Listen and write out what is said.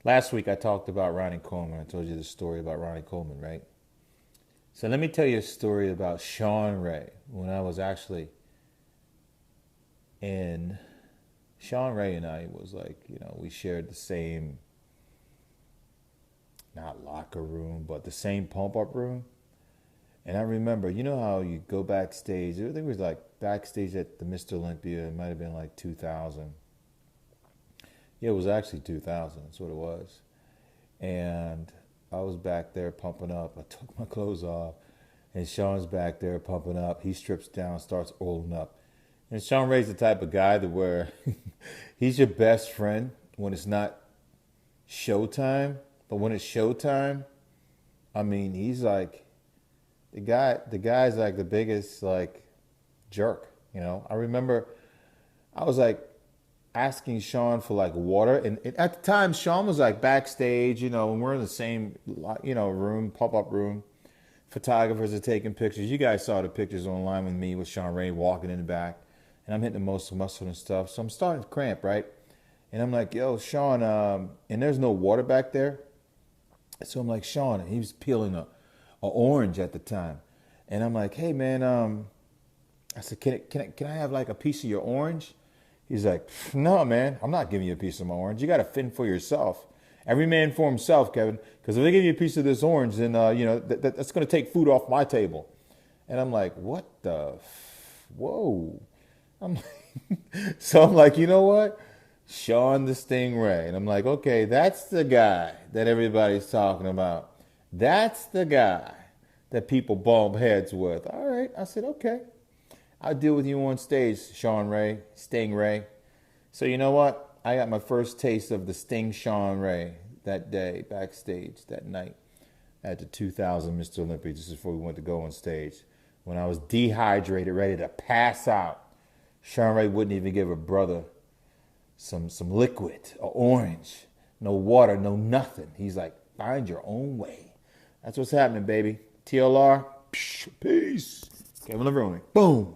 Last week I talked about Ronnie Coleman. I told you the story about Ronnie Coleman, right? So let me tell you a story about Shawn Ray. When I was actually in, Shawn Ray and I was like, we shared the same, not locker room, but the same pump up room. And I remember, you know how you go backstage? I think it was like backstage at the Mr. Olympia. It might have been like 2000. Yeah, it was actually 2000. That's what it was. And I was back there pumping up. I took my clothes off, and Sean's back there pumping up. He strips down, starts oiling up. And Shawn Ray's the type of guy that where he's your best friend when it's not showtime, but when it's showtime, I mean, he's like the guy's like the biggest like jerk. I remember I was like asking Shawn for like water, and at the time Shawn was like backstage, and we're in the same room, pop up room. Photographers are taking pictures. You guys saw the pictures online with me with Shawn Ray walking in the back, and I'm hitting the most muscle and stuff. So I'm starting to cramp, right? And I'm like, yo, Shawn, and there's no water back there. So I'm like, Shawn, and he was peeling a orange at the time. And I'm like, hey man, I said, can I have like a piece of your orange? He's like, no, man, I'm not giving you a piece of my orange. You got to fend for yourself. Every man for himself, Kevin. Because if they give you a piece of this orange, then, that's going to take food off my table. And I'm like, what the? Whoa. I'm so I'm like, you know what? Shawn the Stingray. And I'm like, okay, that's the guy that everybody's talking about. That's the guy that people bump heads with. All right. I said, okay. I'll deal with you on stage, Shawn Ray, Sting Ray. So you know what? I got my first taste of the Sting Shawn Ray that day, backstage, that night at the 2000 Mr. Olympia, just before we went to go on stage. When I was dehydrated, ready to pass out, Shawn Ray wouldn't even give a brother some liquid, or orange, no water, no nothing. He's like, find your own way. That's what's happening, baby. TLR, peace. Kevin Levrone. Boom.